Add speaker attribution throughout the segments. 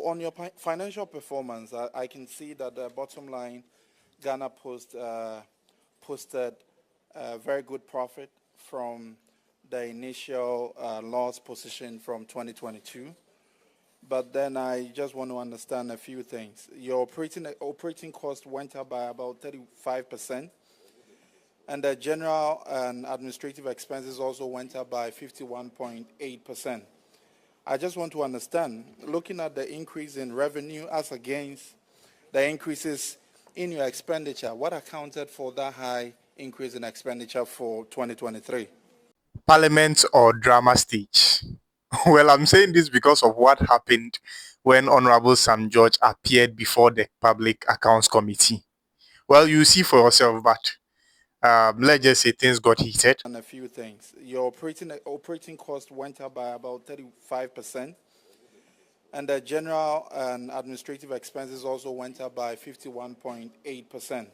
Speaker 1: So on your financial performance, I can see that the bottom line, Ghana Post posted a very good profit from the initial loss position from 2022. But then I just want to understand a few things. Your operating cost went up by about 35%, and the general and administrative expenses also went up by 51.8%. I just want to understand, looking at the increase in revenue as against the increases in your expenditure, what accounted for that high increase in expenditure for 2023?
Speaker 2: Parliament or drama stage? Well, I'm saying this because of what happened when Honorable Sam George appeared before the Public Accounts Committee. Well, you see for yourself, but let's just say things got heated.
Speaker 1: And a few things. Your operating cost went up by about 35%, and the general and administrative expenses also went up by 51.8%.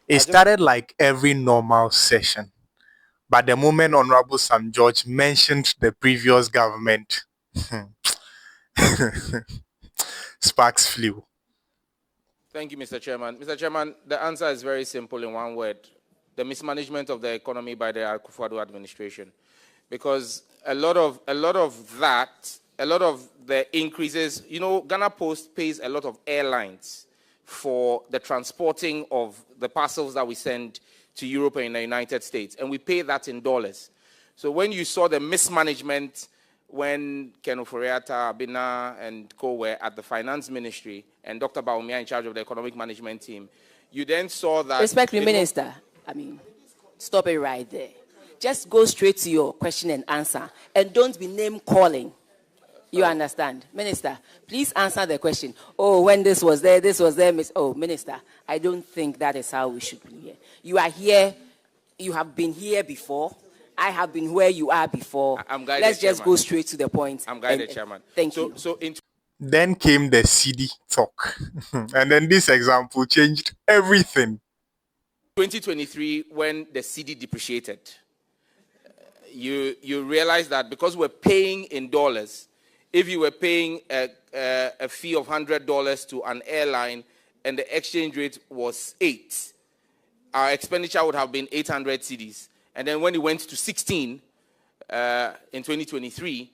Speaker 2: It started like every normal session. But the moment Honorable Sam George mentioned the previous government, sparks flew.
Speaker 3: Thank you, Mr. Chairman. Mr. Chairman, the answer is very simple in one word: the mismanagement of the economy by the Akufo-Addo administration. Because a lot of the increases, you know, Ghana Post pays a lot of airlines for the transporting of the parcels that we send to Europe and the United States, and we pay that in dollars. So when you saw the mismanagement, when Ken Oforiatta, Abina, and co were at the finance ministry, and Dr. Baumia in charge of the economic management team, you then saw that...
Speaker 4: Respectfully, Minister, stop it right there. Just go straight to your question and answer, and don't be name calling. You understand? Minister, please answer the question. Oh, when this was there, Oh, Minister, I don't think that is how we should be here. You are here, you have been here before. I have been where you are before.
Speaker 3: I'm guided,
Speaker 4: Let's just
Speaker 3: Chairman.
Speaker 4: go straight to the point.
Speaker 3: I'm guided, Chairman.
Speaker 4: Thank you.
Speaker 2: Then came the CD talk. And then this example changed everything.
Speaker 3: 2023, when the CD depreciated, you realize that because we're paying in dollars, if you were paying a fee of $100 to an airline and the exchange rate was 8, our expenditure would have been 800 cedis. And then when it went to 16 in 2023,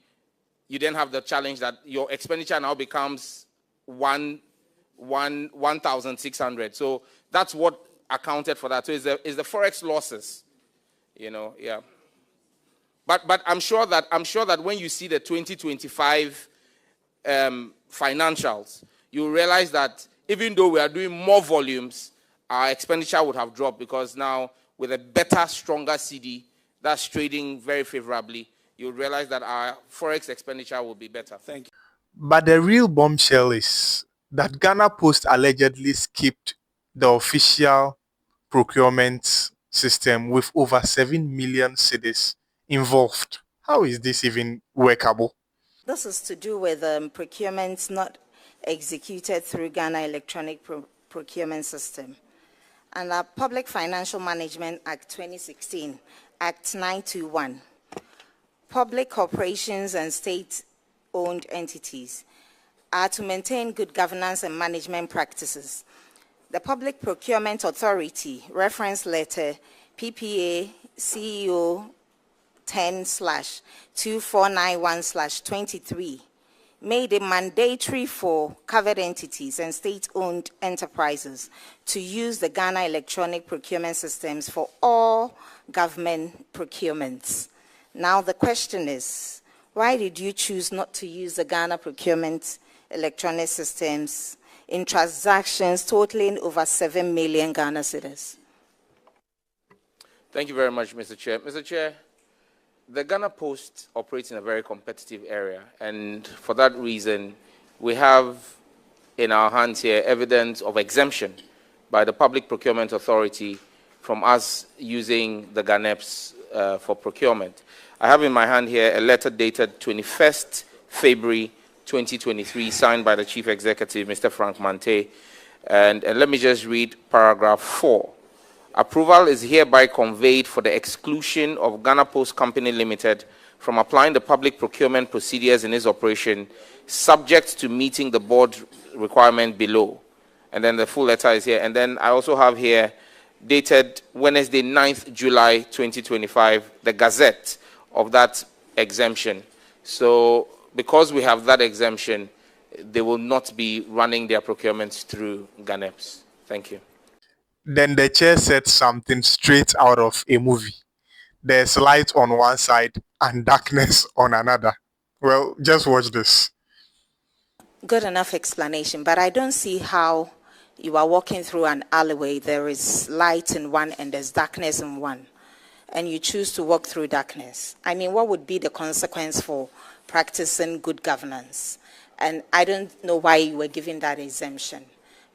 Speaker 3: you then have the challenge that your expenditure now becomes 1,600. So that's what accounted for that. So it's the forex losses, you know, yeah. But I'm sure that when you see the 2025 financials, you realize that even though we are doing more volumes, our expenditure would have dropped, because now with a better, stronger CD that's trading very favorably, you realize that our forex expenditure will be better. Thank you.
Speaker 2: But the real bombshell is that Ghana Post allegedly skipped the official procurement system with over 7 million cedis involved. How is this even workable?
Speaker 5: This is to do with procurements not executed through Ghana Electronic Procurement System. And our Public Financial Management Act 2016, Act 921, public corporations and state-owned entities are to maintain good governance and management practices. The Public Procurement Authority, reference letter PPA CEO 10/2491/23, made it mandatory for covered entities and state-owned enterprises to use the Ghana electronic procurement systems for all government procurements. Now the question is, why did you choose not to use the Ghana procurement electronic systems in transactions totaling over 7 million Ghana cedis?
Speaker 3: Thank you very much, Mr. Chair. Mr. Chair, the Ghana Post operates in a very competitive area, and for that reason, we have in our hands here evidence of exemption by the Public Procurement Authority from us using the GANEPS for procurement. I have in my hand here a letter dated 21st February 2023, signed by the Chief Executive, Mr. Frank Mante, and let me just read paragraph 4. Approval is hereby conveyed for the exclusion of Ghana Post Company Limited from applying the public procurement procedures in its operation, subject to meeting the board requirement below. And then the full letter is here. And then I also have here, dated Wednesday, 9th July 2025, the Gazette of that exemption. So because we have that exemption, they will not be running their procurements through GANEPS. Thank you.
Speaker 2: Then the chair said something straight out of a movie. There's light on one side and darkness on another. Well, just watch this.
Speaker 5: Good enough explanation, but I don't see how you are walking through an alleyway. There is light in one and there's darkness in one, and you choose to walk through darkness. I mean, what would be the consequence for practicing good governance? And I don't know why you were given that exemption.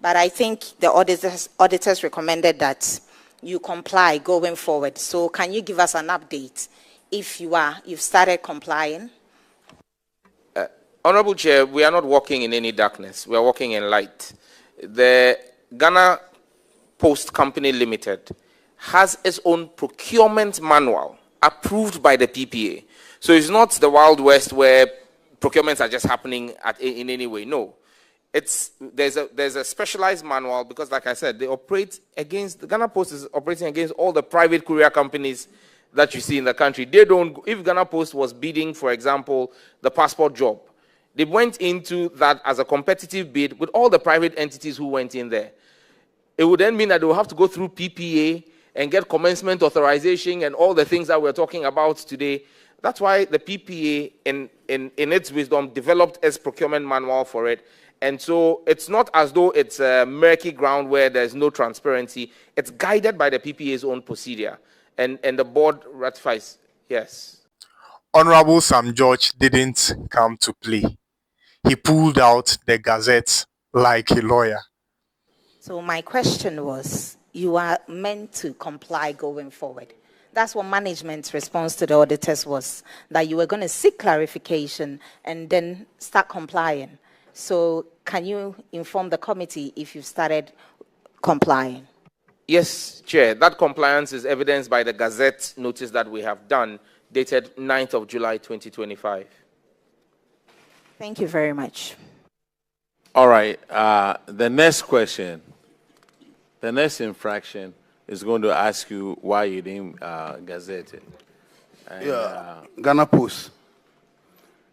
Speaker 5: But I think the auditors recommended that you comply going forward. So can you give us an update if you've started complying?
Speaker 3: Honorable Chair, we are not walking in any darkness. We are walking in light. The Ghana Post Company Limited has its own procurement manual approved by the PPA. So it's not the Wild West where procurements are just happening in any way. No. There's a specialized manual because, like I said, they operate against, the Ghana Post is operating against all the private courier companies that you see in the country. They don't, if Ghana Post was bidding, for example, the passport job, they went into that as a competitive bid with all the private entities who went in there. It would then mean that they will have to go through PPA and get commencement authorization and all the things that we're talking about today. That's why the PPA, in its wisdom, developed its procurement manual for it. And so it's not as though it's a murky ground where there's no transparency. It's guided by the PPA's own procedure. And the board ratifies. Yes.
Speaker 2: Honorable Sam George didn't come to play. He pulled out the Gazette like a lawyer.
Speaker 5: So my question was, you are meant to comply going forward. That's what management's response to the auditors was, that you were going to seek clarification and then start complying. So can you inform the committee if you've started complying?
Speaker 3: Yes, Chair. That compliance is evidenced by the Gazette notice that we have done, dated 9th of July 2025.
Speaker 5: Thank you very much.
Speaker 6: All right. The next question, the next infraction is going to ask you why you didn't gazette it. And,
Speaker 7: Ghana Post.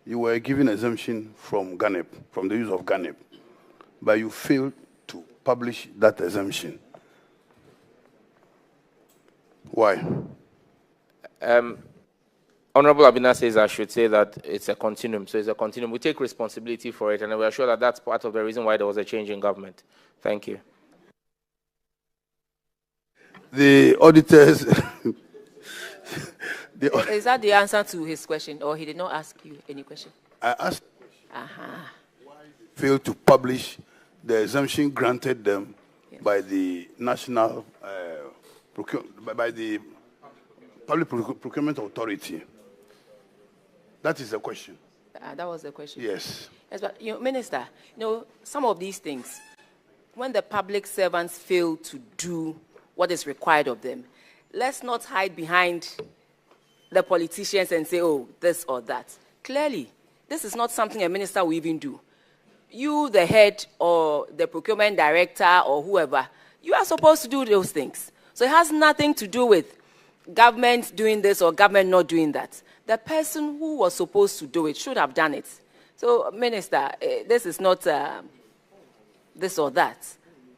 Speaker 7: You were given exemption from GANEP, from the use of GANEP, but you failed to publish that exemption. Why?
Speaker 3: Honorable Abina says I should say that it's a continuum. So it's a continuum. We take responsibility for it, and we are sure that that's part of the reason why there was a change in government. Thank you.
Speaker 7: The auditors...
Speaker 4: Is that the answer to his question, or he did not ask you any question?
Speaker 7: I asked why they failed to publish the exemption granted them by the National by the Public Procurement Authority. That is the question.
Speaker 4: That was the question.
Speaker 7: Yes.
Speaker 4: Yes, but Minister, some of these things, when the public servants fail to do what is required of them, let's not hide behind the politicians and say, oh, this or that. Clearly, this is not something a minister will even do. You, the head or the procurement director or whoever, you are supposed to do those things. So it has nothing to do with government doing this or government not doing that. The person who was supposed to do it should have done it. So, Minister, this is not this or that.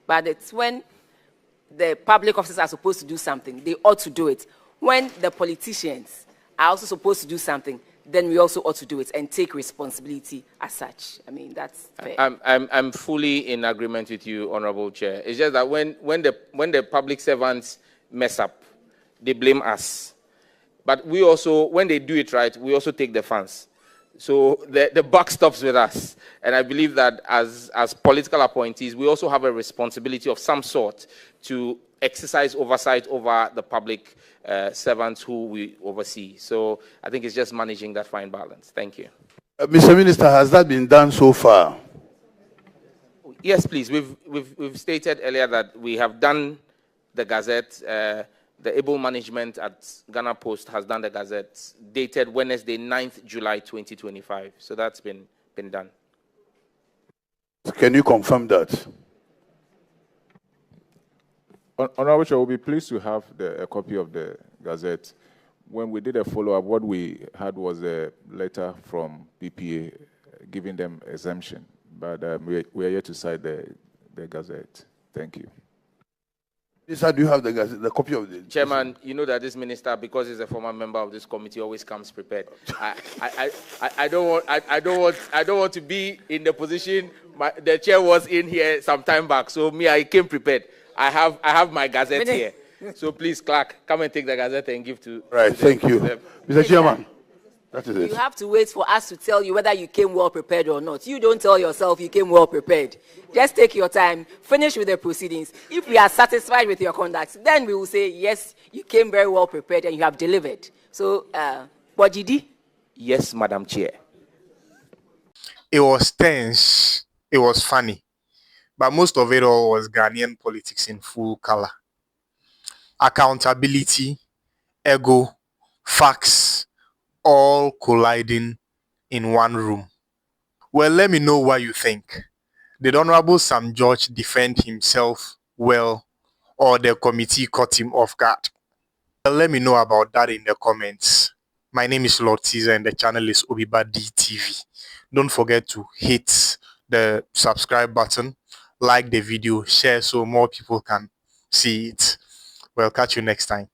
Speaker 4: But it's when the public officers are supposed to do something, they ought to do it. When the politicians are also supposed to do something, then we also ought to do it and take responsibility as such. I mean, that's fair.
Speaker 3: I'm fully in agreement with you, Honorable Chair. It's just that when the public servants mess up, they blame us. But we also, when they do it right, we also take the funds. So the buck stops with us. And I believe that as political appointees, we also have a responsibility of some sort to exercise oversight over the public servants who we oversee. So I think it's just managing that fine balance. Thank you.
Speaker 7: Mr. Minister, has that been done so far?
Speaker 3: Yes, please. We've stated earlier that we have done the Gazette. the able management at Ghana Post has done the Gazette, dated Wednesday, 9th July 2025. So that's been done.
Speaker 7: Can you confirm that?
Speaker 8: Honorable Chair, we'll be pleased to have a copy of the Gazette. When we did a follow-up, what we had was a letter from BPA giving them exemption. But we are yet to cite the Gazette. Thank you.
Speaker 7: Sir, do you have the copy of the...
Speaker 3: Chairman, you know that this minister, because he's a former member of this committee, always comes prepared. I don't want to be in the position the chair was in here some time back. So I came prepared. I have my Gazette here. So please, clerk, come and take the Gazette and give to...
Speaker 7: Right, thank you. Mr. Chairman, that is it.
Speaker 4: You have to wait for us to tell you whether you came well prepared or not. You don't tell yourself you came well prepared. Just take your time, finish with the proceedings. If we are satisfied with your conduct, then we will say, yes, you came very well prepared and you have delivered. So, what did you do?
Speaker 3: Yes, Madam Chair.
Speaker 2: It was tense. It was funny. But most of it all was Ghanaian politics in full color. Accountability, ego, facts, all colliding in one room. Well, let me know what you think. Did Honorable Sam George defend himself well, or the committee caught him off guard? Well, let me know about that in the comments. My name is Lord Caesar and the channel is Obiba DTV. Don't forget to hit the subscribe button, like the video, share so more people can see it. Well, catch you next time.